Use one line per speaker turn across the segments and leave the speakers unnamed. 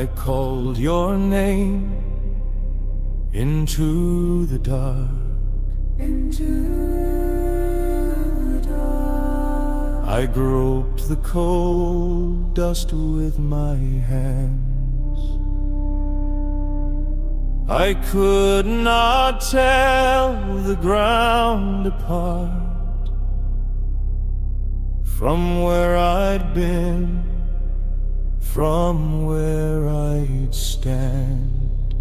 I called your name into the dark. I groped the cold dust with my hands. I could not tell the ground apart from where I'd been, from where I'd stand.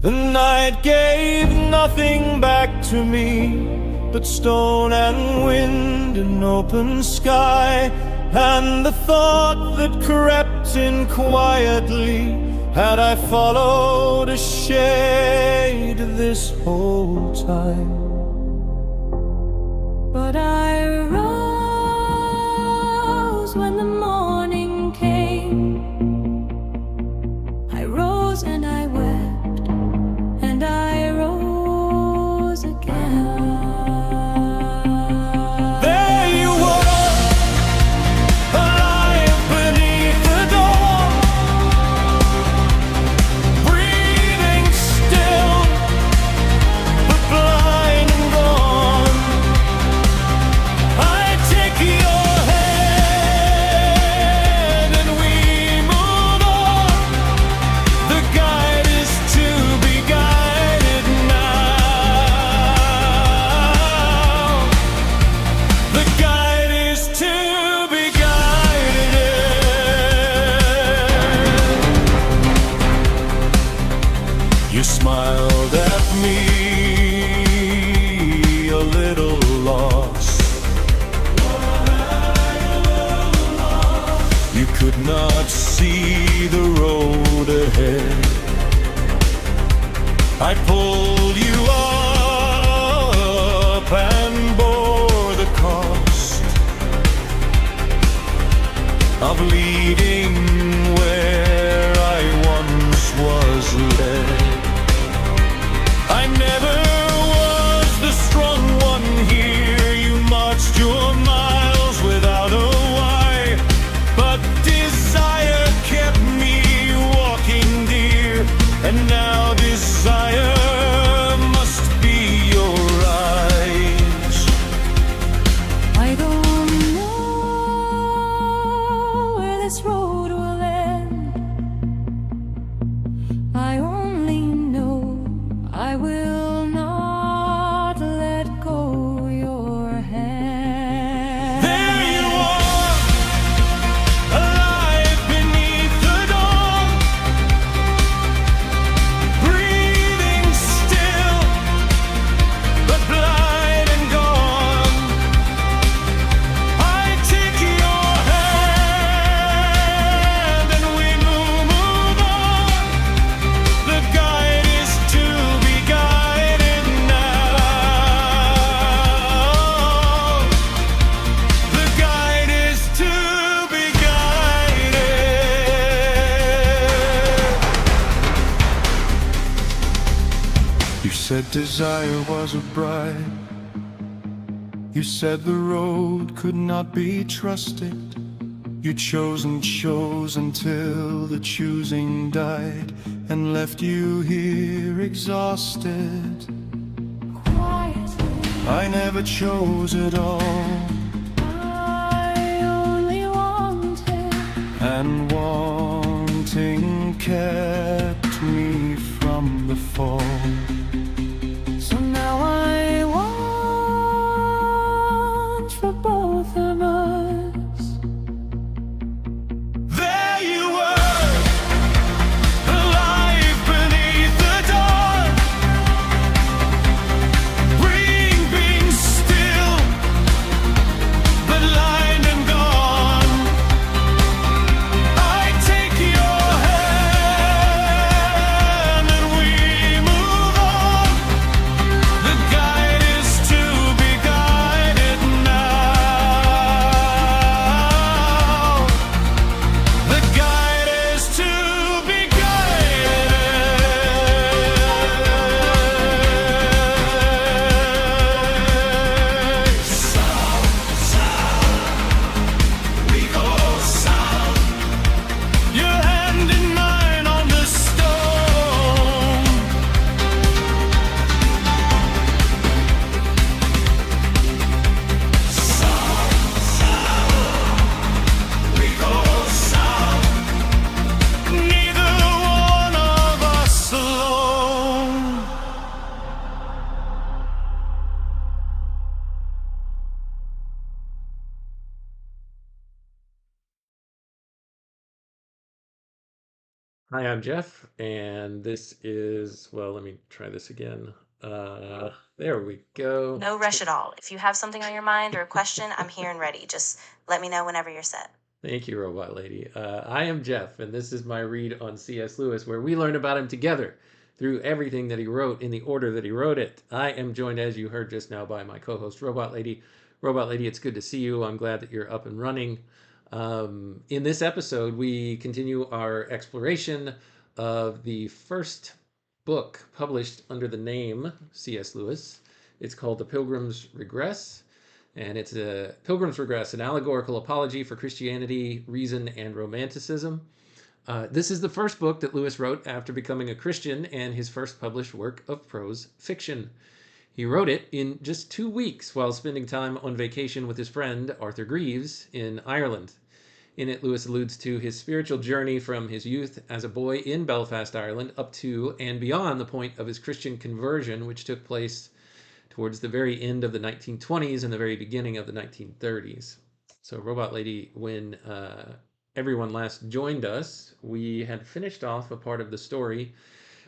The night gave nothing back to me but stone and wind and open sky, and the thought that crept in quietly, had I followed a shade this whole time.
But I rose when the morning came. I rose and I wept, and I rose again.
There you were, alive beneath the dawn, breathing still, but blind and gone. I take your hand and we move on. The guide is to be guided now. The guide is to be guided. You smiled at me, a little lost. You could not see the road ahead. I pulled you up and bore the cost of leading where I once was led. I never was the strong one here. You marched your miles without a why, but desire kept me walking dear, and now desire must be your eyes.
I don't know where this road will end. I only know I will not let go your hand.
There you are, alive beneath the dawn, breathing still, but blind and gone. I take your hand and we move on. The guide is to be guided now. The guide is to be guided. You said desire was a bride. You said the road could not be trusted. You chose and chose until the choosing died, and left you here exhausted.
Quietly,
I never chose at all,
I only wanted.
and wanting kept me from the fall.
So now I want for both of us.
There you were, alive beneath the dawn, being still, but blind and gone. I take your hand and we move on.
Hi, I'm Jeff, and this is, well, let me try this again. There we go.
No rush at all. If you have something on your mind or a question, I'm here and ready. Just let me know whenever you're set.
Thank you, Robot Lady. I am Jeff, and this is my read on C.S. Lewis, where we learn about him together through everything that he wrote in the order that he wrote it. I am joined, as you heard just now, by my co host, Robot Lady. Robot Lady, it's good to see you. I'm glad that you're up and running. In this episode, we continue our exploration of the first book published under the name C.S. Lewis. It's called The Pilgrim's Regress, and it's a Pilgrim's Regress, an allegorical apology for Christianity, Reason and Romanticism. This is the first book that Lewis wrote after becoming a Christian and his first published work of prose fiction. He wrote it in just 2 weeks while spending time on vacation with his friend Arthur Greeves in Ireland. In it, Lewis alludes to his spiritual journey from his youth as a boy in Belfast, Ireland, up to and beyond the point of his Christian conversion, which took place towards the very end of the 1920s and the very beginning of the 1930s. So, Robot Lady, when everyone last joined us, we had finished off a part of the story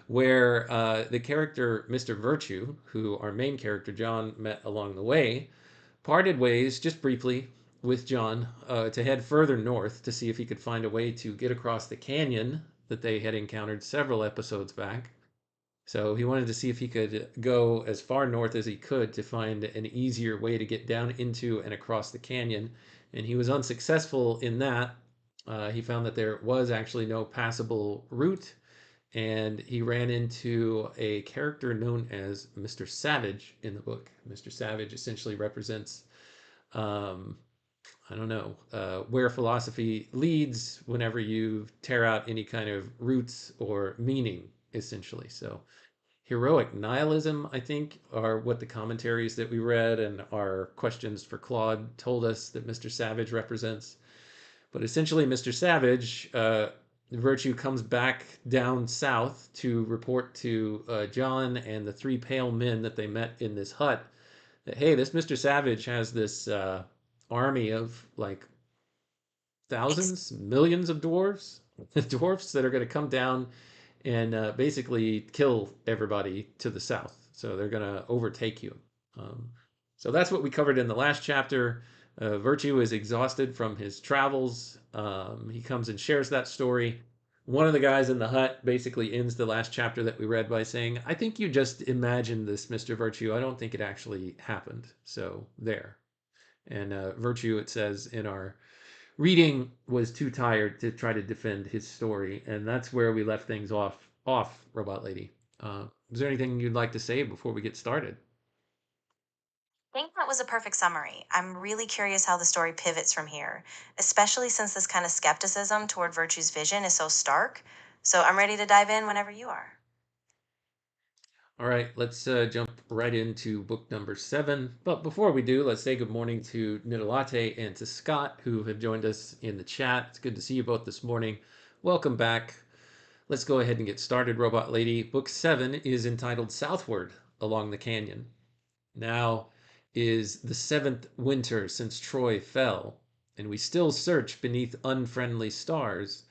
where the character Mr. Virtue, who our main character John met along the way, parted ways just briefly with John to head further north to see if he could find a way to get across the canyon that they had encountered several episodes back. So he wanted to see if he could go as far north as he could to find an easier way to get down into and across the canyon. And he was unsuccessful in that. He found that there was actually no passable route, and he ran into a character known as Mr. Savage in the book. Mr. Savage essentially represents, um, I don't know, where philosophy leads whenever you tear out any kind of roots or meaning, essentially. So heroic nihilism, I think, are what the commentaries that we read and our questions for Claude told us that Mr. Savage represents. But essentially, Mr. Savage, Virtue comes back down south to report to John and the three pale men that they met in this hut that, hey, this Mr. Savage has this army of like
Ex-
thousands, millions of dwarves, dwarfs that are going to come down and basically kill everybody to the south. So they're going to overtake you. Um, so that's what we covered in the last chapter. Virtue is exhausted from his travels. He comes and shares that story. One of the guys in the hut basically ends the last chapter that we read by saying, I think you just imagined this, Mr. Virtue. I don't think it actually happened. So there. And Virtue, it says in our reading, was too tired to try to defend his story, and that's where we left things off, Robot Lady. Is there anything you'd like to say before we get started?
I think that was a perfect summary. I'm really curious how the story pivots from here, especially since this kind of skepticism toward virtue's vision is so stark. So I'm ready to dive in whenever you are.
All right, let's jump right into book number 7. But before we do, let's say good morning to Nidalate and to Scott, who have joined us in the chat. It's good to see you both this morning. Welcome back. Let's go ahead and get started, Robot Lady. Book 7 is entitled Southward Along the Canyon. Now is the 7th winter since Troy fell, and we still search beneath unfriendly stars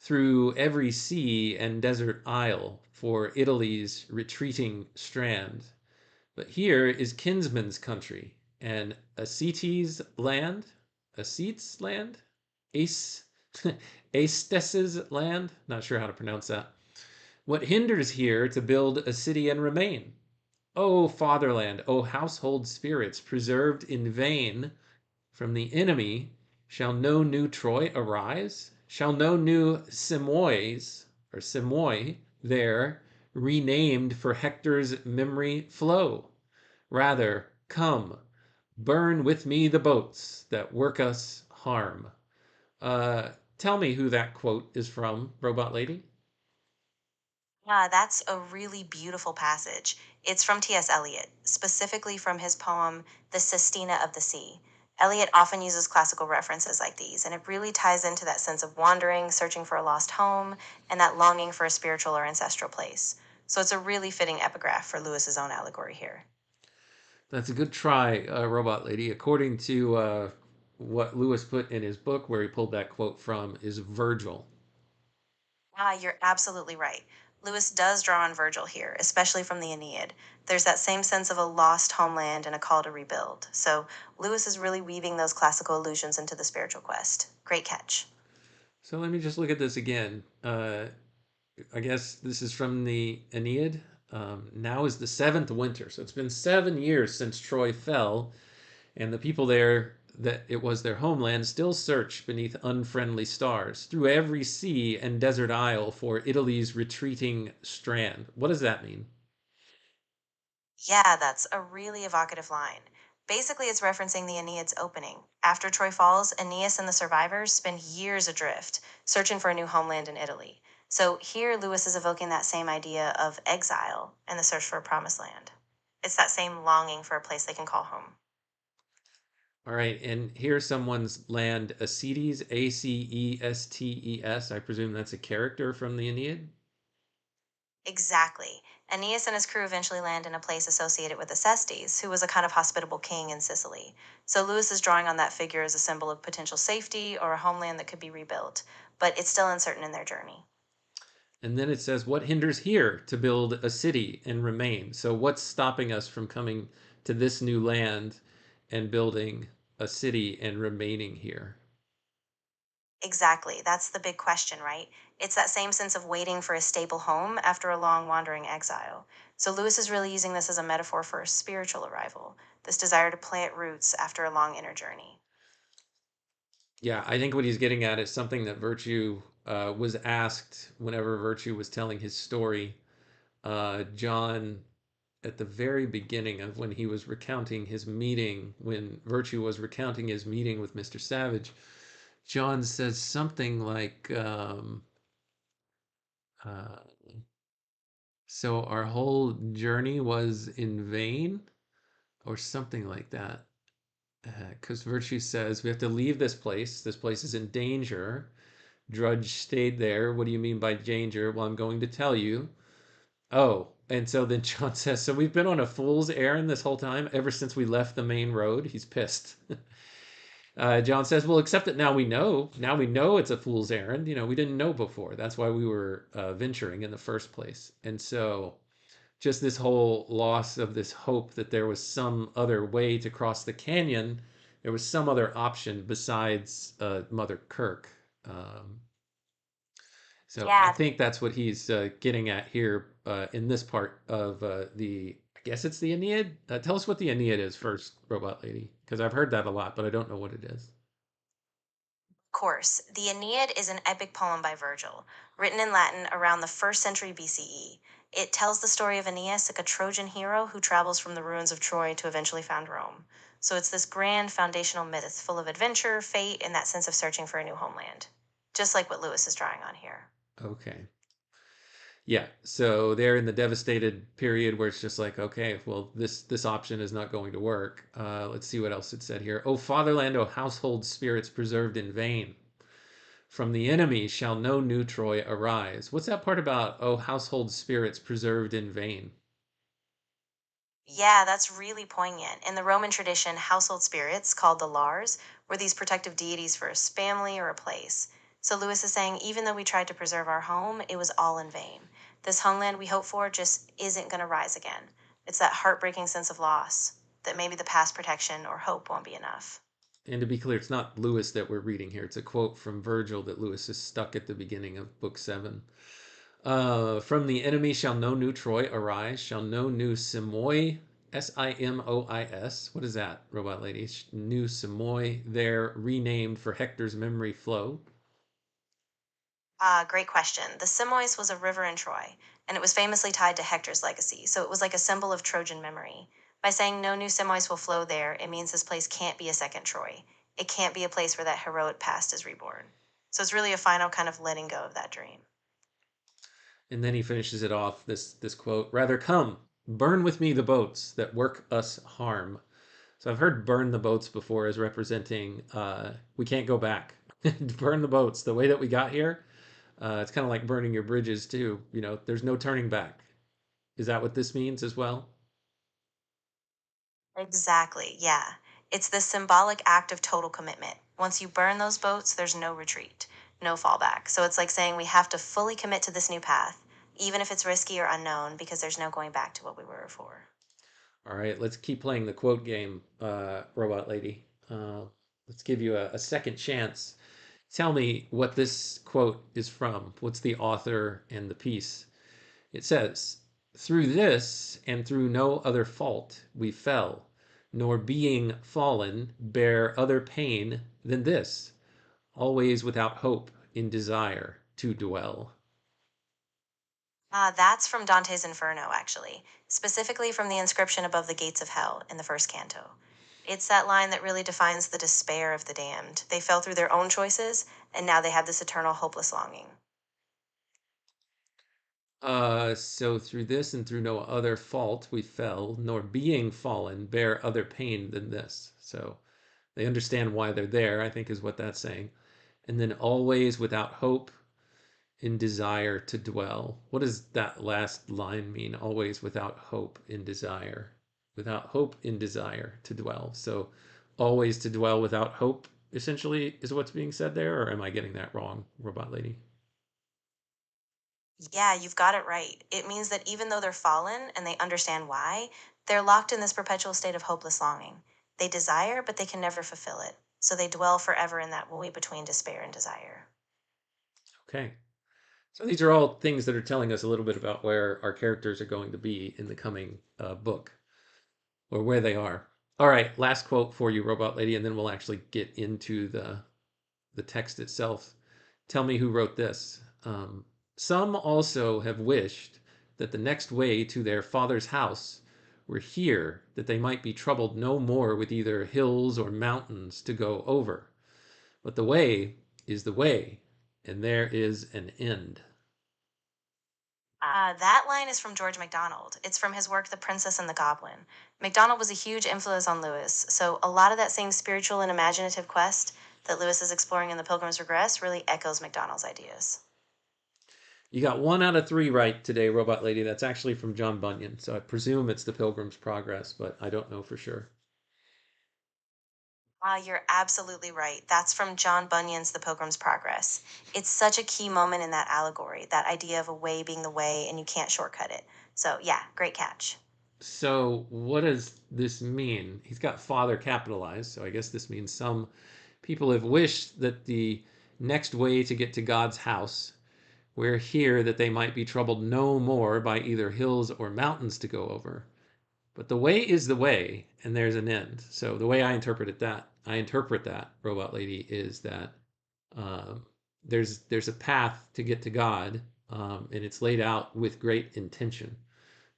through every sea and desert isle for Italy's retreating strand. But here is kinsman's country, and Ascites land, Ascites land, Ace, Aestes' land. Not sure how to pronounce that. What hinders here to build a city and remain? O fatherland, O household spirits, preserved in vain from the enemy, shall no new Troy arise? Shall no new Simois or Simoi there, renamed for Hector's memory, flow? Rather, come, burn with me the boats that work us harm. Tell me who that quote is from, Robot Lady.
Yeah, that's a really beautiful passage. It's from T.S. Eliot, specifically from his poem, The Sistina of the Sea. Eliot often uses classical references like these, and it really ties into that sense of wandering, searching for a lost home, and that longing for a spiritual or ancestral place. So it's a really fitting epigraph for Lewis's own allegory here.
That's a good try, Robot Lady. According to what Lewis put in his book, where he pulled that quote from, is Virgil.
Ah, you're absolutely right. Lewis does draw on Virgil here, especially from the Aeneid. There's that same sense of a lost homeland and a call to rebuild. So Lewis is really weaving those classical allusions into the spiritual quest. Great catch.
So let me just look at this again. I guess this is from the Aeneid. Now is the seventh winter. So it's been 7 years since Troy fell, and the people there that it was their homeland still search beneath unfriendly stars through every sea and desert isle for Italy's retreating strand. What does that mean?
Yeah, that's a really evocative line. Basically, it's referencing the Aeneid's opening. After Troy falls, Aeneas and the survivors spend years adrift, searching for a new homeland in Italy. So here, Lewis is evoking that same idea of exile and the search for a promised land. It's that same longing for a place they can call home.
All right, and here's someone's land, Acetes, Acestes. I presume that's a character from the Aeneid.
Exactly. Aeneas and his crew eventually land in a place associated with Acestes, who was a kind of hospitable king in Sicily. So Lewis is drawing on that figure as a symbol of potential safety or a homeland that could be rebuilt, but it's still uncertain in their journey.
And then it says, what hinders here to build a city and remain? So, what's stopping us from coming to this new land and building a city and remaining here?
Exactly. That's the big question, right? It's that same sense of waiting for a stable home after a long wandering exile. So Lewis is really using this as a metaphor for a spiritual arrival, this desire to plant roots after a long inner journey.
Yeah, I think what he's getting at is something that Virtue was asked whenever Virtue was telling his story. John, at the very beginning of when he was recounting his meeting, when Virtue was recounting his meeting with Mr. Savage, John says something like, uh, so our whole journey was in vain, or something like that. Because Virtue says, we have to leave this place. This place is in danger. Drudge stayed there. What do you mean by danger? Well, I'm going to tell you. Oh, and so then John says, so we've been on a fool's errand this whole time, ever since we left the main road. He's pissed. John says, well, except that now we know. Now we know it's a fool's errand. You know, we didn't know before. That's why we were venturing in the first place. And so just this whole loss of this hope that there was some other way to cross the canyon, there was some other option besides Mother Kirk. So I
Yeah,
think that's what he's getting at here in this part of I guess it's the Aeneid. Tell us what the Aeneid is first, Robot Lady, because I've heard that a lot, but I don't know what it is.
course, the Aeneid is an epic poem by Virgil, written in Latin around the 1st century BCE. It tells the story of Aeneas, like a Trojan hero who travels from the ruins of Troy to eventually found Rome. So it's this grand foundational myth full of adventure, fate, and that sense of searching for a new homeland. Just like what Lewis is drawing on here.
Okay. Yeah. So they're in the devastated period where it's just like, okay, well, this option is not going to work. Let's see what else it said here. O fatherland, O household spirits preserved in vain. From the enemy shall no new Troy arise. What's that part about, O household spirits preserved in vain?
Yeah, that's really poignant. In the Roman tradition, household spirits, called the Lars, were these protective deities for a family or a place. So Lewis is saying, even though we tried to preserve our home, it was all in vain. This homeland we hope for just isn't going to rise again. It's that heartbreaking sense of loss, that maybe the past protection or hope won't be enough.
And to be clear, it's not Lewis that we're reading here. It's a quote from Virgil that Lewis is stuck at the beginning of Book 7. From the enemy shall no new Troy arise, shall no new Simois, Simois. What is that, Robot Lady? New Simois there renamed for Hector's memory flow.
Ah, great question. The Simois was a river in Troy, and it was famously tied to Hector's legacy, so it was like a symbol of Trojan memory. By saying no new Simois will flow there, it means this place can't be a second Troy. It can't be a place where that heroic past is reborn. So it's really a final kind of letting go of that dream.
And then he finishes it off this quote, rather come, burn with me the boats that work us harm. So I've heard burn the boats before as representing we can't go back. Burn the boats. The way that we got here, it's kind of like burning your bridges too. You know, there's no turning back. Is that what this means as well?
Exactly, yeah. It's this symbolic act of total commitment. Once you burn those boats, there's no retreat. no fallback. So it's like saying we have to fully commit to this new path, even if it's risky or unknown, because there's no going back to what we were before.
All right, let's keep playing the quote game, Robot Lady. Let's give you a second chance. Tell me what this quote is from. What's the author and the piece? It says, "Through this and through no other fault we fell, nor being fallen bear other pain than this, always without hope in desire to dwell."
That's from Dante's Inferno, actually, specifically from the inscription above the gates of hell in the first canto. It's that line that really defines the despair of the damned. They fell through their own choices, and now they have this eternal, hopeless longing.
So through this and through no other fault we fell, nor being fallen bear other pain than this. So they understand why they're there, I think is what that's saying. And then always without hope in desire to dwell. What does that last line mean? Always without hope in desire. Without hope in desire to dwell. So always to dwell without hope, essentially, is what's being said there, or am I getting that wrong, Robot Lady?
Yeah, you've got it right. It means that even though they're fallen and they understand why, they're locked in this perpetual state of hopeless longing. They desire, but they can never fulfill it. So they dwell forever in that void between despair and desire.
Okay. So these are all things that are telling us a little bit about where our characters are going to be in the coming book, or where they are. All right, last quote for you, Robot Lady, and then we'll actually get into the text itself. Tell me who wrote this. Some also have wished that the next way to their father's house were here, that they might be troubled no more with either hills or mountains to go over. But the way is the way, and there is an end.
That line is from George MacDonald. It's from his work, The Princess and the Goblin. MacDonald was a huge influence on Lewis, so a lot of that same spiritual and imaginative quest that Lewis is exploring in The Pilgrim's Regress really echoes MacDonald's ideas.
You got 1 out of 3 right today, Robot Lady. That's actually from John Bunyan, so I presume it's the Pilgrim's Progress, but I don't know for sure.
You're absolutely right. That's from John Bunyan's The Pilgrim's Progress. It's such a key moment in that allegory, that idea of a way being the way and you can't shortcut it. So, yeah, great catch.
So, what does this mean? He's got father capitalized, so I guess this means some people have wished that the next way to get to God's house were here, that they might be troubled no more by either hills or mountains to go over. But the way is the way, and there's an end. So the way I interpret that, Robot Lady, is that um, there's a path to get to God, and it's laid out with great intention.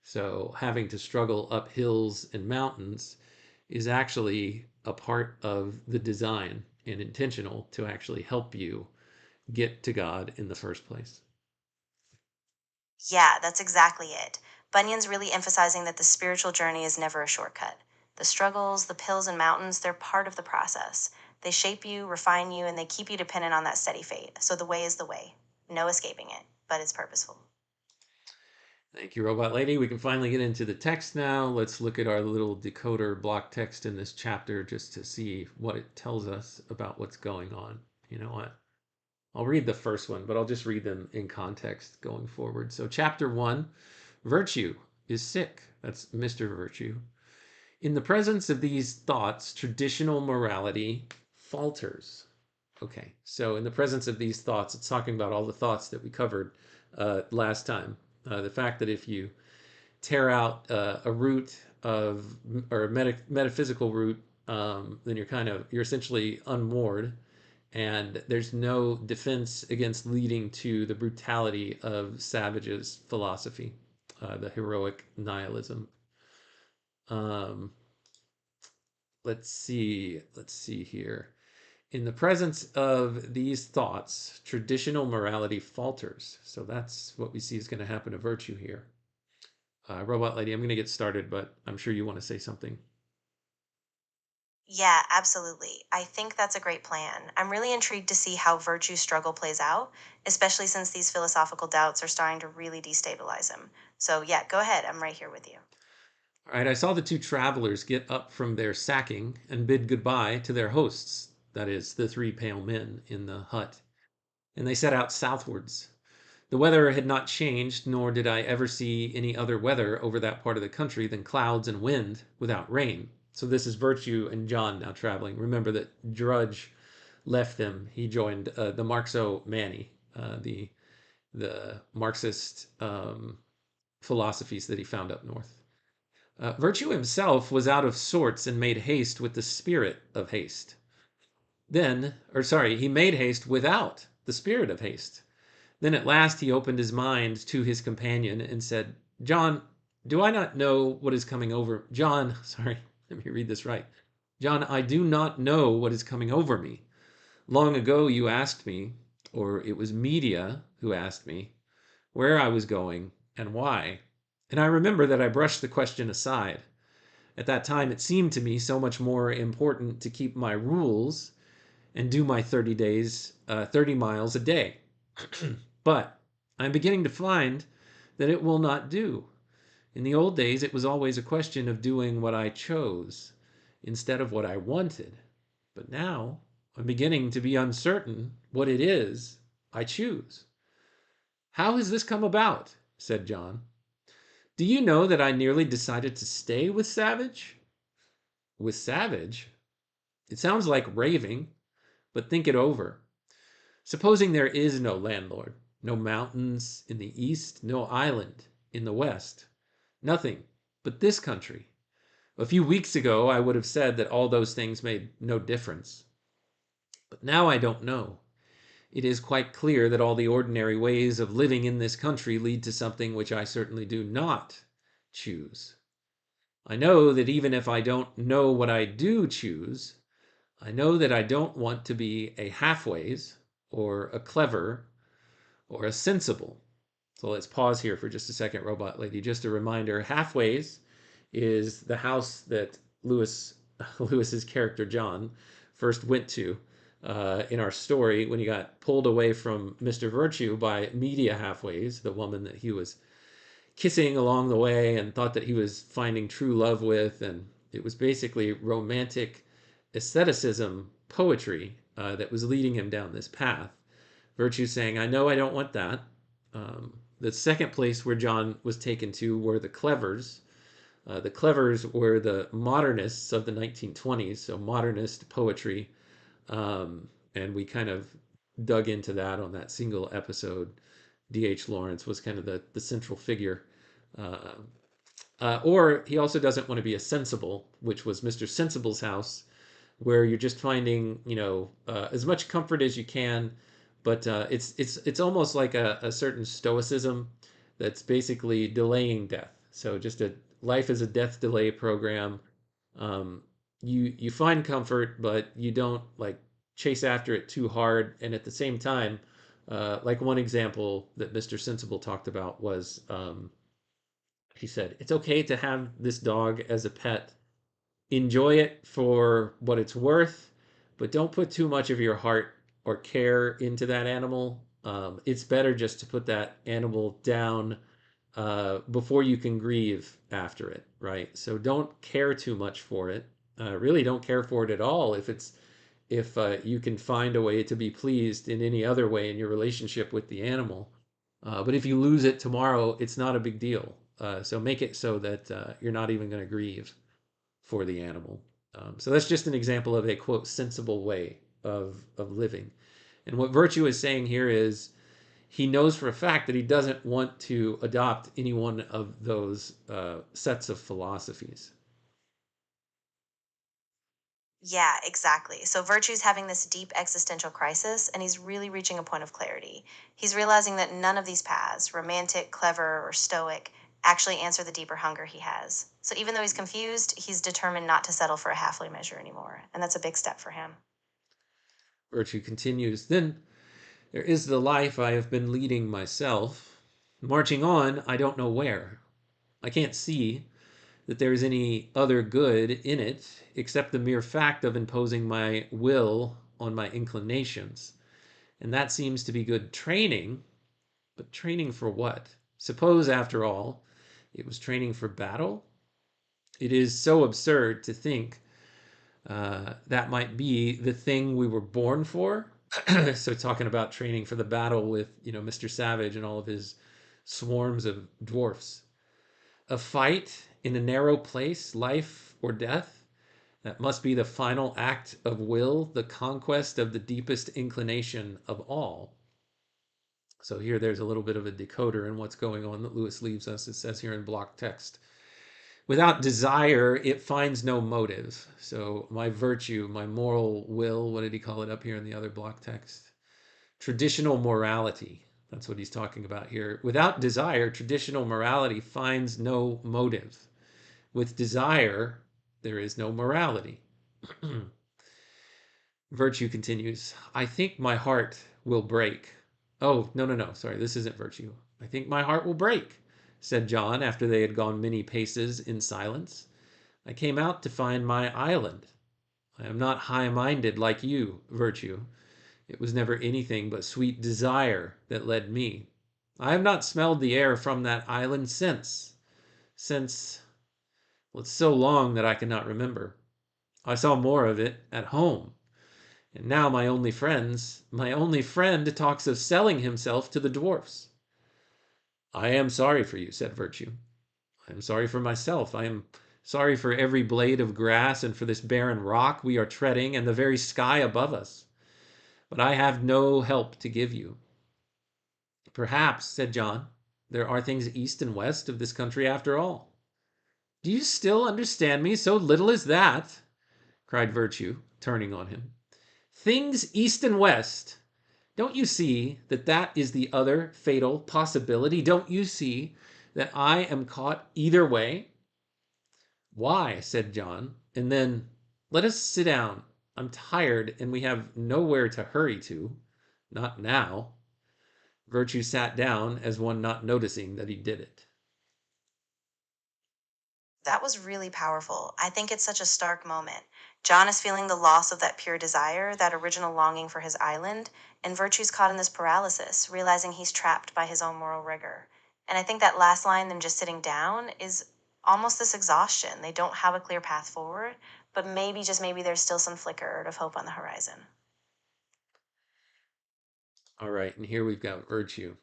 So having to struggle up hills and mountains is actually a part of the design and intentional to actually help you get to God in the first place.
Yeah, that's exactly it. Bunyan's really emphasizing that the spiritual journey is never a shortcut. The struggles, the pills and mountains, they're part of the process. They shape you, refine you, and they keep you dependent on that steady fate. So the way is the way. No escaping it, but it's purposeful.
Thank you, Robot Lady. We can finally get into the text now. Let's look at our little decoder block text in this chapter just to see what it tells us about what's going on. You know what? I'll read the first one, but I'll just read them in context going forward. So, chapter 1, Virtue is sick. That's Mr. Virtue. In the presence of these thoughts, traditional morality falters. Okay, so in the presence of these thoughts, it's talking about all the thoughts that we covered last time. The fact that if you tear out a root of, or a metaphysical root, then you're essentially unmoored, and there's no defense against leading to the brutality of Savage's philosophy, the heroic nihilism. Um, let's see here. In the presence of these thoughts, traditional morality falters. So that's what we see is going to happen to virtue here. Robot Lady, I'm going to get started, but I'm sure you want to say something.
Yeah, absolutely. I think that's a great plan. I'm really intrigued to see how virtue's struggle plays out, especially since these philosophical doubts are starting to really destabilize him. So, yeah, go ahead. I'm right here with you.
All right, I saw the two travelers get up from their sacking and bid goodbye to their hosts, that is, the 3 pale men in the hut. and they set out southwards. The weather had not changed, nor did I ever see any other weather over that part of the country than clouds and wind without rain. So this is Virtue and John now traveling. Remember that Drudge left them. He joined the Marxo-Mani, the Marxist philosophies that he found up north. Virtue himself was out of sorts and made haste with the spirit of haste. He made haste without the spirit of haste. Then at last he opened his mind to his companion and said, John, do I not know what is coming over... John, sorry, let me read this right. John, I do not know what is coming over me. Long ago you asked me, or it was Media who asked me, where I was going and why. And I remember that I brushed the question aside. At that time it seemed to me so much more important to keep my rules and do my 30 miles a day. But I'm beginning to find that it will not do. In the old days, it was always a question of doing what I chose instead of what I wanted. But now I'm beginning to be uncertain what it is I choose. How has this come about? Said John. Do you know that I nearly decided to stay with Savage? With Savage? It sounds like raving, but think it over. Supposing there is no landlord, no mountains in the east, no island in the west, nothing but this country. A few weeks ago, I would have said that all those things made no difference. But now I don't know. It is quite clear that all the ordinary ways of living in this country lead to something which I certainly do not choose. I know that even if I don't know what I do choose, I know that I don't want to be a halfways or a clever or a sensible. So let's pause here for just a second, Robot Lady. Just a reminder, halfways is the house that Lewis's character John first went to in our story when he got pulled away from Mr. Virtue by Media Halfways, the woman that he was kissing along the way and thought that he was finding true love with. And it was basically romantic aestheticism poetry that was leading him down this path. Virtue saying, I know I don't want that. The second place where John was taken to were the Clevers. The Clevers were the modernists of the 1920s, so modernist poetry. And we kind of dug into that on that single episode. D.H. Lawrence was kind of the central figure. Or he also doesn't want to be a sensible, which was Mr. Sensible's house, where you're just finding, as much comfort as you can, but it's almost like a certain stoicism that's basically delaying death. So just life is a death delay program. You find comfort, but you don't like chase after it too hard. And at the same time, like one example that Mr. Sensible talked about was, he said, it's okay to have this dog as a pet. Enjoy it for what it's worth, but don't put too much of your heart or care into that animal. It's better just to put that animal down before you can grieve after it, right? So don't care too much for it. Really don't care for it at all if you can find a way to be pleased in any other way in your relationship with the animal. But if you lose it tomorrow, it's not a big deal. So make it so that you're not even going to grieve for the animal. So that's just an example of a, quote, sensible way of living. And what Virtue is saying here is he knows for a fact that he doesn't want to adopt any one of those sets of philosophies.
Yeah, exactly. So Virtue's having this deep existential crisis, and he's really reaching a point of clarity. He's realizing that none of these paths, romantic, clever, or stoic, actually answer the deeper hunger he has. So even though he's confused, he's determined not to settle for a halfway measure anymore. And that's a big step for him.
Virtue continues, then there is the life I have been leading myself. Marching on, I don't know where. I can't see that there is any other good in it except the mere fact of imposing my will on my inclinations. And that seems to be good training, but training for what? Suppose, after all, it was training for battle? It is so absurd to think that might be the thing we were born for, So talking about training for the battle with, Mr. Savage and all of his swarms of dwarfs. A fight in a narrow place, life or death, that must be the final act of will, the conquest of the deepest inclination of all. So here there's a little bit of a decoder in what's going on that Lewis leaves us. It says here in block text. Without desire, it finds no motive. So my virtue, my moral will, what did he call it up here in the other block text? Traditional morality. That's what he's talking about here. Without desire, traditional morality finds no motive. With desire, there is no morality. Virtue continues. I think my heart will break. Oh, no, no, no. Sorry, this isn't virtue. I think my heart will break, said John after they had gone many paces in silence. I came out to find my island. I am not high-minded like you, virtue. It was never anything but sweet desire that led me. I have not smelled the air from that island since, well, it's so long that I cannot remember. I saw more of it at home. And now my only friend talks of selling himself to the dwarfs. I am sorry for you, said Virtue. I am sorry for myself. I am sorry for every blade of grass and for this barren rock we are treading and the very sky above us. But I have no help to give you. Perhaps, said John, there are things east and west of this country after all. Do you still understand me? So little as that, cried Virtue, turning on him. Things east and west. Don't you see that that is the other fatal possibility? Don't you see that I am caught either way? Why, said John, and then, let us sit down. I'm tired and we have nowhere to hurry to. Not now. Virtue sat down as one not noticing that he did it.
That was really powerful. I think it's such a stark moment. John is feeling the loss of that pure desire, that original longing for his island, and Virtue's caught in this paralysis, realizing he's trapped by his own moral rigor. And I think that last line, them just sitting down, is almost this exhaustion. They don't have a clear path forward, but maybe, just maybe, there's still some flicker of hope on the horizon.
All right, and here we've got Virtue.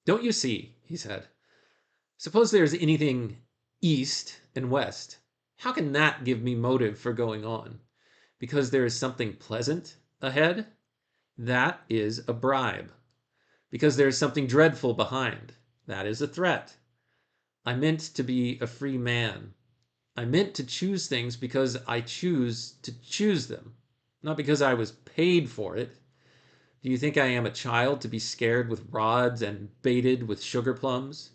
Don't you see, he said. Suppose there's anything east and west. How can that give me motive for going on? Because there is something pleasant ahead? That is a bribe. Because there is something dreadful behind? That is a threat. I meant to be a free man. I meant to choose things because I choose to choose them, not because I was paid for it. Do you think I am a child to be scared with rods and baited with sugar plums?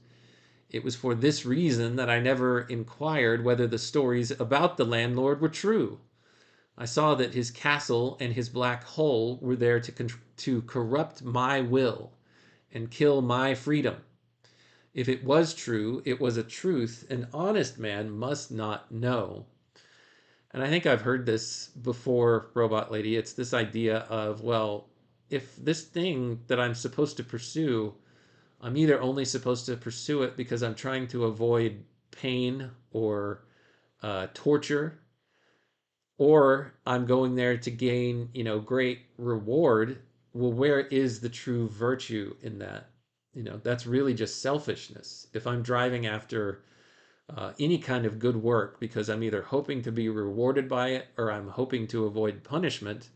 It was for this reason that I never inquired whether the stories about the landlord were true. I saw that his castle and his black hole were there to corrupt my will and kill my freedom. If it was true, it was a truth an honest man must not know. And I think I've heard this before, Robot Lady. It's this idea of, well, if this thing that I'm supposed to pursue, I'm either only supposed to pursue it because I'm trying to avoid pain or torture, or I'm going there to gain, great reward. Well, where is the true virtue in that? That's really just selfishness. If I'm driving after any kind of good work because I'm either hoping to be rewarded by it or I'm hoping to avoid punishment,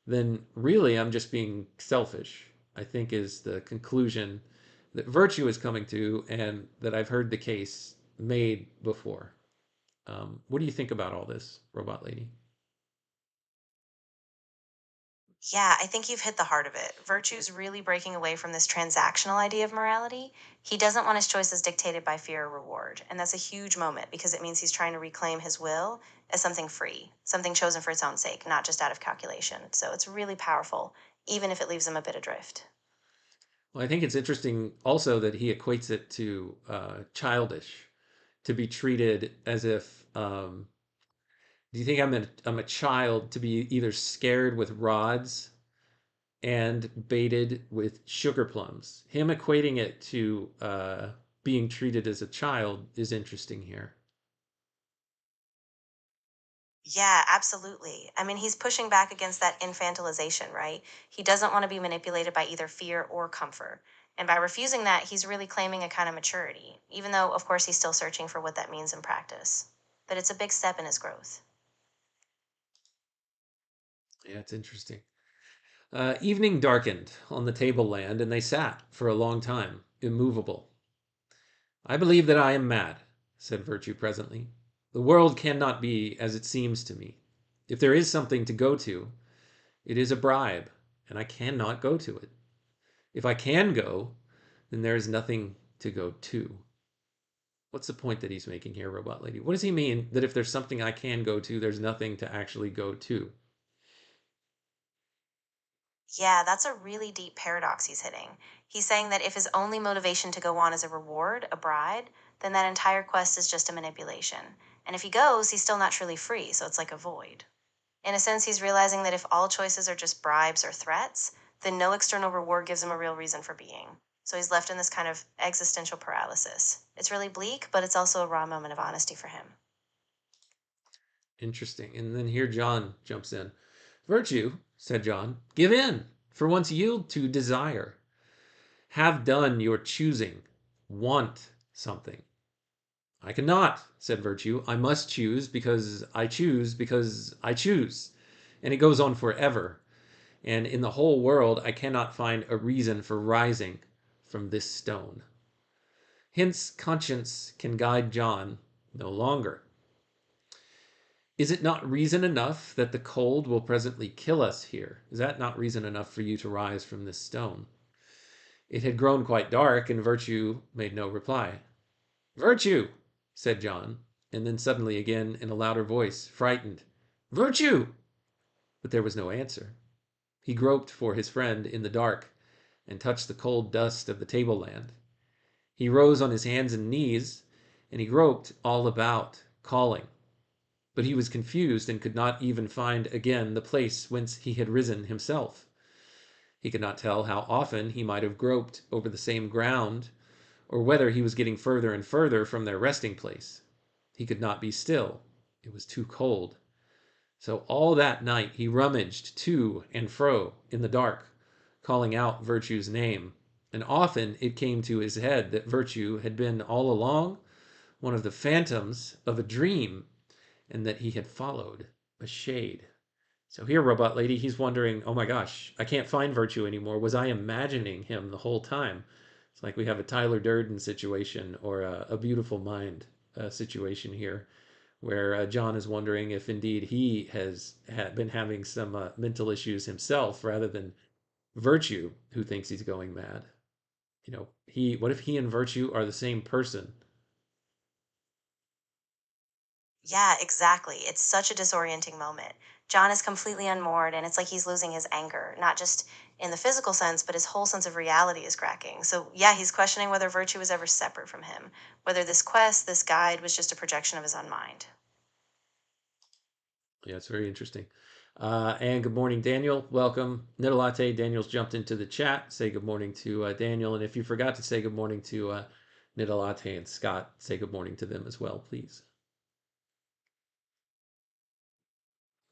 then really I'm just being selfish, I think is the conclusion that Virtue is coming to and that I've heard the case made before. What do you think about all this, Robot Lady?
Yeah, I think you've hit the heart of it. Virtue's really breaking away from this transactional idea of morality. He doesn't want his choices dictated by fear or reward. And that's a huge moment because it means he's trying to reclaim his will as something free, something chosen for its own sake, not just out of calculation. So it's really powerful, even if it leaves him a bit adrift.
Well, I think it's interesting also that he equates it to childish, to be treated as if. Do you think I'm a child to be either scared with rods and baited with sugar plums? Him equating it to being treated as a child is interesting here.
Yeah, absolutely. I mean, he's pushing back against that infantilization, right? He doesn't want to be manipulated by either fear or comfort. And by refusing that, he's really claiming a kind of maturity, even though, of course, he's still searching for what that means in practice. But it's a big step in his growth.
Yeah, it's interesting. Evening darkened on the tableland, and they sat for a long time, immovable. I believe that I am mad, said Virtue presently. The world cannot be as it seems to me. If there is something to go to, it is a bribe, and I cannot go to it. If I can go, then there is nothing to go to. What's the point that he's making here, Robot Lady? What does he mean that if there's something I can go to, there's nothing to actually go to?
Yeah, that's a really deep paradox he's hitting. He's saying that if his only motivation to go on is a reward, a bride, then that entire quest is just a manipulation. And if he goes, he's still not truly free, so it's like a void. In a sense, he's realizing that if all choices are just bribes or threats, then no external reward gives him a real reason for being. So he's left in this kind of existential paralysis. It's really bleak, but it's also a raw moment of honesty for him.
Interesting. And then here John jumps in. Virtue, said John, give in. For once yield to desire. Have done your choosing. Want something. I cannot, said Virtue. I must choose because I choose because I choose. And it goes on forever. And in the whole world, I cannot find a reason for rising from this stone. Hence, conscience can guide John no longer. Is it not reason enough that the cold will presently kill us here? Is that not reason enough for you to rise from this stone? It had grown quite dark, and Virtue made no reply. Virtue, said John, and then suddenly again in a louder voice, frightened. Virtue! But there was no answer. He groped for his friend in the dark and touched the cold dust of the tableland. He rose on his hands and knees, and he groped all about, calling. But he was confused and could not even find again the place whence he had risen himself. He could not tell how often he might have groped over the same ground, or whether he was getting further and further from their resting place. He could not be still. It was too cold. So all that night he rummaged to and fro in the dark, calling out Virtue's name. And often it came to his head that Virtue had been all along one of the phantoms of a dream, and that he had followed a shade. So here, Robot Lady, he's wondering, oh my gosh, I can't find Virtue anymore. Was I imagining him the whole time? It's like we have a Tyler Durden situation or a Beautiful Mind situation here, where John is wondering if indeed he has been having some mental issues himself rather than Virtue, who thinks he's going mad. You know, what if he and Virtue are the same person?
Yeah, exactly. It's such a disorienting moment. John is completely unmoored, and it's like he's losing his anger, not just in the physical sense, but his whole sense of reality is cracking. So, yeah, he's questioning whether Virtue was ever separate from him, whether this quest, this guide, was just a projection of his own mind.
Yeah, it's very interesting. And good morning, Daniel. Welcome. Nidalate, Daniel's jumped into the chat. Say good morning to Daniel. And if you forgot to say good morning to Nidalate and Scott, say good morning to them as well, please.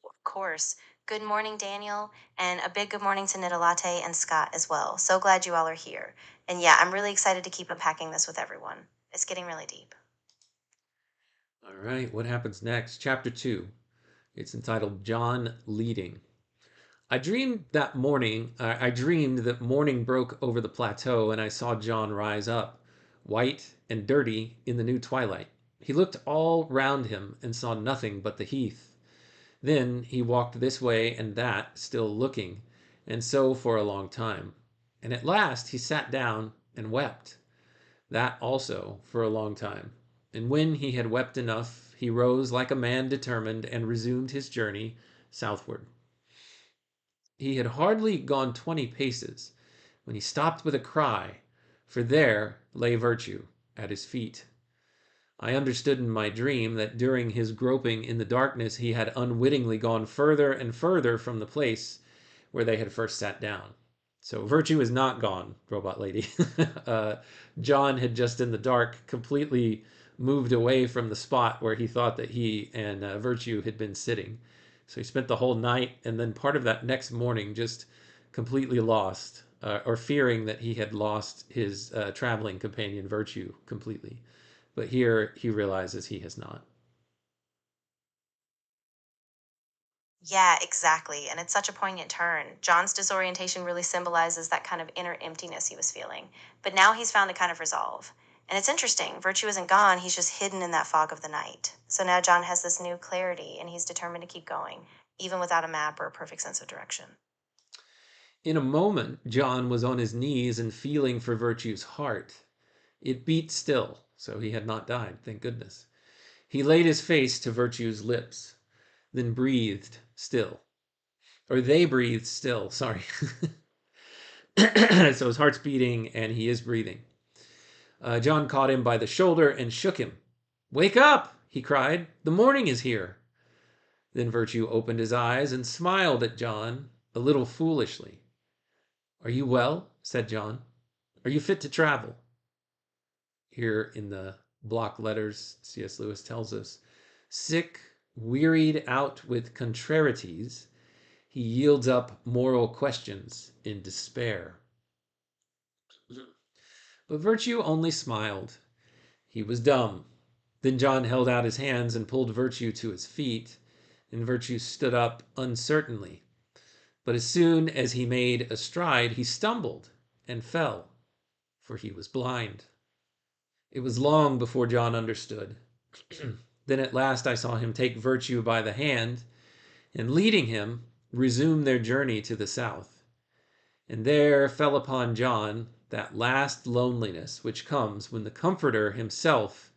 Of course. Good morning, Daniel, and a big good morning to Nidalate and Scott as well. So glad you all are here. And yeah, I'm really excited to keep unpacking this with everyone. It's getting really deep.
All right, what happens next? Chapter 2. It's entitled John Leading. I dreamed that morning broke over the plateau, and I saw John rise up, white and dirty in the new twilight. He looked all round him and saw nothing but the heath. Then he walked this way and that, still looking, and so for a long time. And at last he sat down and wept. That also for a long time. And when he had wept enough, he rose like a man determined and resumed his journey southward. He had hardly gone 20 paces when he stopped with a cry, for there lay Virtue at his feet. I understood in my dream that during his groping in the darkness he had unwittingly gone further and further from the place where they had first sat down. So Virtue is not gone, Robot Lady. John had just in the dark completely moved away from the spot where he thought that he and Virtue had been sitting. So he spent the whole night and then part of that next morning just completely lost, or fearing that he had lost his traveling companion Virtue completely. But here he realizes he has not.
Yeah, exactly. And it's such a poignant turn. John's disorientation really symbolizes that kind of inner emptiness he was feeling. But now he's found a kind of resolve. And it's interesting. Virtue isn't gone, he's just hidden in that fog of the night. So now John has this new clarity and he's determined to keep going, even without a map or a perfect sense of direction.
In a moment, John was on his knees and feeling for Virtue's heart. It beat still, so he had not died, thank goodness. He laid his face to Virtue's lips, then breathed still. Or they breathed still, sorry. So his heart's beating and he is breathing. John caught him by the shoulder and shook him. "Wake up!" he cried. "The morning is here." Then Virtue opened his eyes and smiled at John, a little foolishly. "Are you well?" said John. "Are you fit to travel?" Here in the block letters, C.S. Lewis tells us, sick, wearied out with contrarieties, he yields up moral questions in despair. But Virtue only smiled. He was dumb. Then John held out his hands and pulled Virtue to his feet, and Virtue stood up uncertainly. But as soon as he made a stride, he stumbled and fell, for he was blind. It was long before John understood. Then at last I saw him take Virtue by the hand, and leading him, resume their journey to the south. And there fell upon John that last loneliness which comes when the Comforter himself